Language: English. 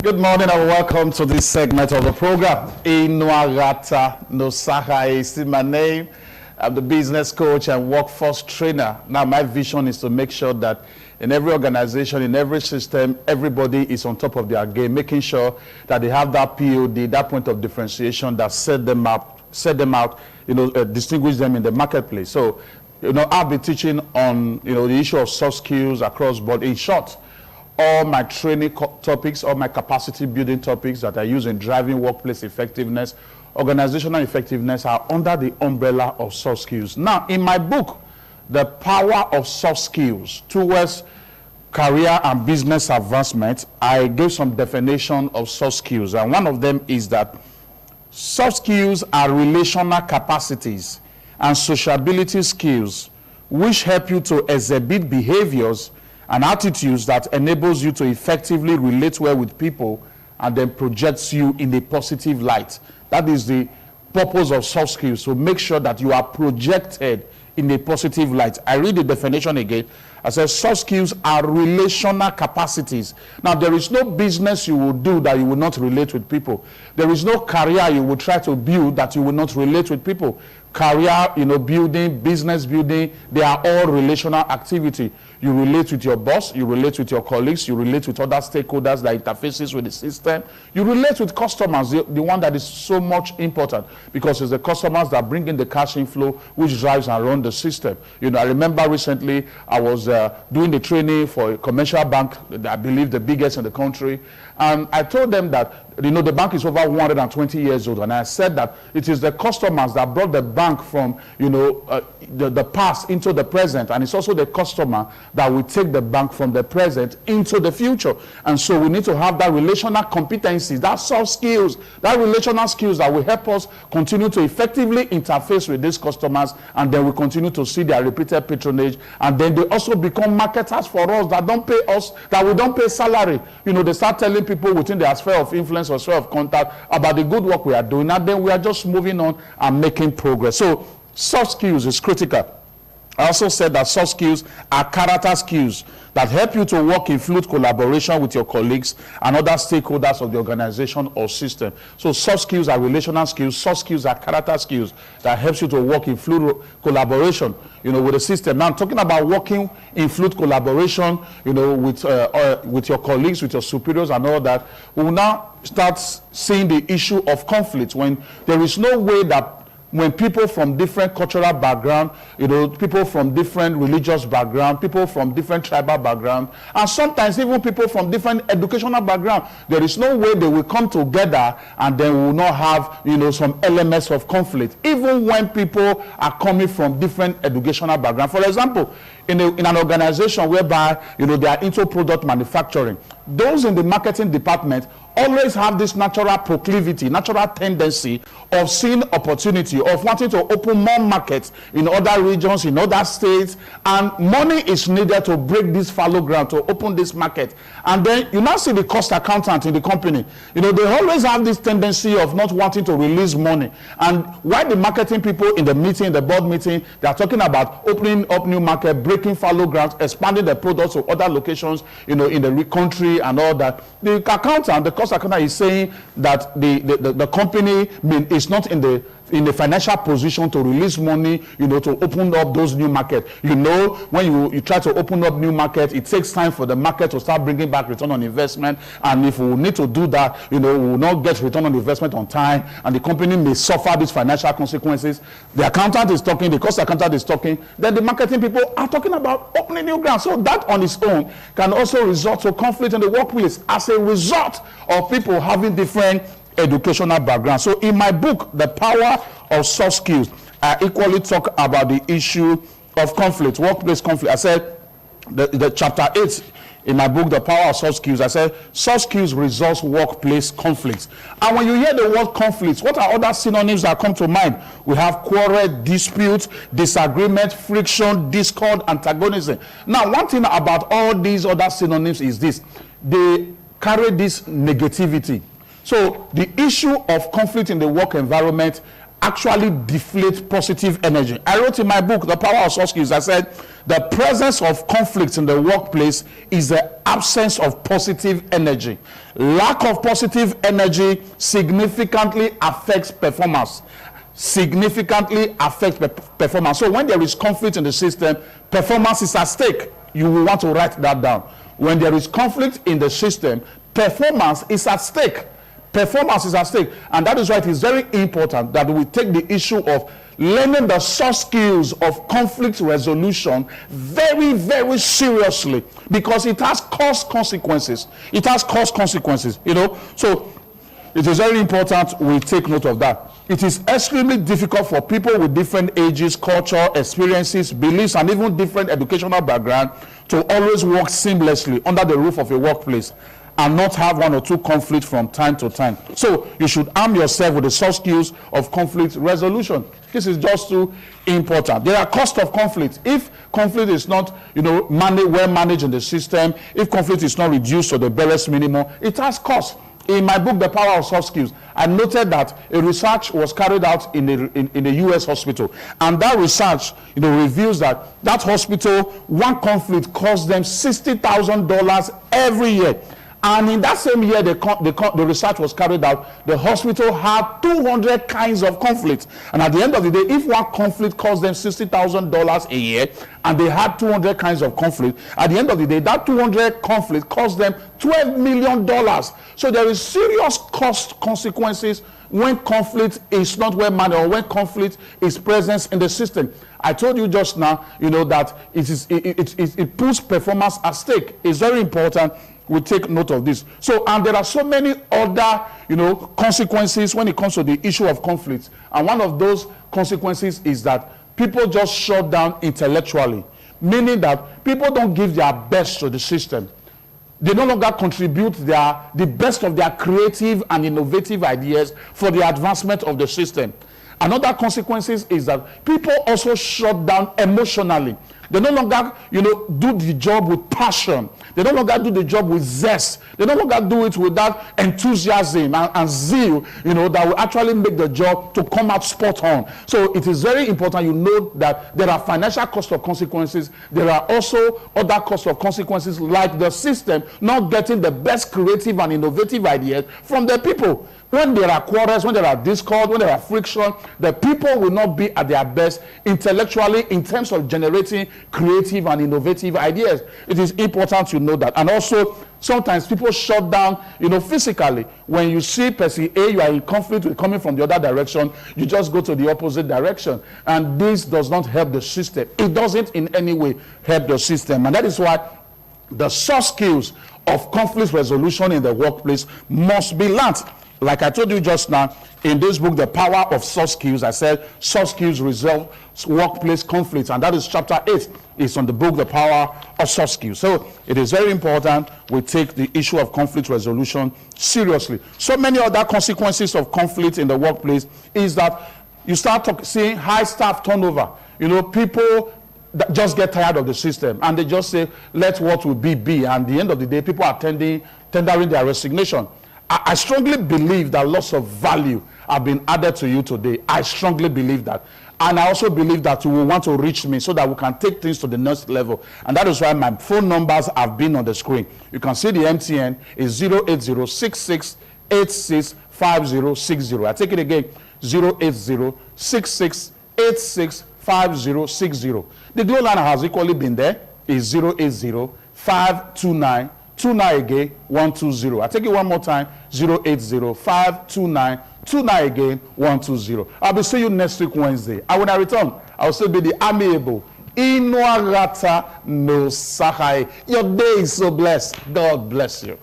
Good morning and welcome to this segment of the program. Inuagata Nosaha is my name. I'm the business coach and workforce trainer. Now my vision is to make sure that in every organization, in every system, everybody is on top of their game, making sure that they have that POD, that point of differentiation that set them out, distinguish them in the marketplace. So, I'll be teaching on, the issue of soft skills across board. In short, all my training topics, all my capacity building topics that I use in driving workplace effectiveness, organizational effectiveness are under the umbrella of soft skills. Now, in my book, The Power of Soft Skills Towards Career and Business Advancement, I gave some definition of soft skills. And one of them is that soft skills are relational capacities and sociability skills which help you to exhibit behaviors and attitudes that enables you to effectively relate well with people and then projects you in a positive light. That is the purpose of soft skills, to make sure that you are projected in a positive light. I read the definition again. I said soft skills are relational capacities. Now, there is no business you will do that you will not relate with people. There is no career you will try to build that you will not relate with people. Career, building, business building, they are all relational activity. You relate with your boss, you relate with your colleagues, you relate with other stakeholders that interfaces with the system. You relate with customers, the one that is so much important, because it's the customers that bring in the cash inflow which drives and runs the system. I remember recently I was doing the training for a commercial bank, I believe the biggest in the country, and I told them that the bank is over 120 years old, and I said that it is the customers that brought the bank from the past into the present, and it's also the customer that will take the bank from the present into the future. And so we need to have that relational competencies, that soft skills, that relational skills that will help us continue to effectively interface with these customers, and then we continue to see their repeated patronage, and then they also become marketers for us that don't pay us, that we don't pay salary. They start telling people within their sphere of influence or sphere of contact about the good work we are doing, and then we are just moving on and making progress. So soft skills is critical. I also said that soft skills are character skills that help you to work in fluid collaboration with your colleagues and other stakeholders of the organization or system. So soft skills are relational skills, soft skills are character skills that helps you to work in fluid collaboration, with the system. Now, I'm talking about working in fluid collaboration, with your colleagues, with your superiors and all that. We will now start seeing the issue of conflict, when there is no way that when people from different cultural background, people from different religious background, people from different tribal background, and sometimes even people from different educational background, there is no way they will come together and then we will not have, some elements of conflict, even when people are coming from different educational background. For example, in an organization whereby, they are into product manufacturing, those in the marketing department always have this natural proclivity, natural tendency of seeing opportunity, of wanting to open more markets in other regions, in other states, and money is needed to break this fallow ground, to open this market. And then you now see the cost accountant in the company. They always have this tendency of not wanting to release money. And while the marketing people in the meeting, the board meeting, they are talking about opening up new market, breaking fallow grounds, expanding the products to other locations, in the country and all that. The accountant, the cost accountant is saying that the company is not in the financial position to release money, to open up those new markets. When you try to open up new markets, it takes time for the market to start bringing back return on investment. And if we need to do that, we will not get return on investment on time, and the company may suffer these financial consequences. The accountant is talking, the cost accountant is talking, then the marketing people are talking about opening new ground. So that on its own can also result to conflict in the workplace as a result of people having different educational background. So in my book, The Power of Soft Skills, I equally talk about the issue of conflict, workplace conflict. I said the chapter 8 in my book, The Power of Soft Skills, I said soft skills resolves workplace conflicts. And when you hear the word conflicts, what are other synonyms that come to mind? We have quarrel, dispute, disagreement, friction, discord, antagonism. Now, one thing about all these other synonyms is this: they carry this negativity. So the issue of conflict in the work environment actually deflate positive energy. I wrote in my book, The Power of Soft Skills, I said, the presence of conflict in the workplace is the absence of positive energy. Lack of positive energy significantly affects performance. Significantly affects performance. So when there is conflict in the system, performance is at stake. You will want to write that down. When there is conflict in the system, performance is at stake. Performance is at stake. And that is why it is very important that we take the issue of learning the soft skills of conflict resolution very, very seriously, because it has caused consequences. It has caused consequences, you know. So it is very important we take note of that. It is extremely difficult for people with different ages, culture, experiences, beliefs, and even different educational background to always work seamlessly under the roof of a workplace and not have one or two conflicts from time to time. So you should arm yourself with the soft skills of conflict resolution. This is just too important. There are costs of conflict. If conflict is not, well managed in the system, if conflict is not reduced to the barest minimum, it has costs. In my book, The Power of Soft Skills, I noted that a research was carried out in a U.S. hospital. And that research, reveals that hospital, one conflict cost them $60,000 every year. And in that same year, the research was carried out, the hospital had 200 kinds of conflicts. And at the end of the day, if one conflict cost them $60,000 a year, and they had 200 kinds of conflict, at the end of the day, that 200 conflict cost them $12 million. So there is serious cost consequences when conflict is not well managed or when conflict is present in the system. I told you just now, that it puts performance at stake. It's very important we take note of this. So, and there are so many other, consequences when it comes to the issue of conflict. And one of those consequences is that people just shut down intellectually, meaning that people don't give their best to the system. They no longer contribute the best of their creative and innovative ideas for the advancement of the system. Another consequences is that people also shut down emotionally. They no longer, do the job with passion. They no longer do the job with zest. They no longer do it with that enthusiasm and zeal, that will actually make the job to come out spot on. So it is very important you know that there are financial costs of consequences. There are also other costs of consequences, like the system not getting the best creative and innovative ideas from the people. When there are quarrels, when there are discord, when there are friction, the people will not be at their best intellectually in terms of generating creative and innovative ideas. It is important to know that. And also, sometimes people shut down, physically. When you see person A, you are in conflict with coming from the other direction, you just go to the opposite direction. And this does not help the system. It doesn't in any way help the system. And that is why the soft skills of conflict resolution in the workplace must be learned. Like I told you just now, in this book, The Power of Soft Skills, I said soft skills resolve workplace conflicts, and that is chapter 8. It's on the book, The Power of Soft Skills. So it is very important we take the issue of conflict resolution seriously. So many other consequences of conflict in the workplace is that you start seeing high staff turnover. People that just get tired of the system, and they just say, let what will be. And at the end of the day, people are tendering their resignation. I strongly believe that lots of value have been added to you today. I strongly believe that. And I also believe that you will want to reach me so that we can take things to the next level. And that is why my phone numbers have been on the screen. You can see the MTN is 08066865060. I take it again, 08066865060. The Glow line has equally been there, is 080-529-29 again, 120. I take it one more time, 080-529-29 again, 120. I'll be seeing you next week Wednesday. And when I return, I'll still be the amiable Inuagata no Sahai. Your day is so blessed. God bless you.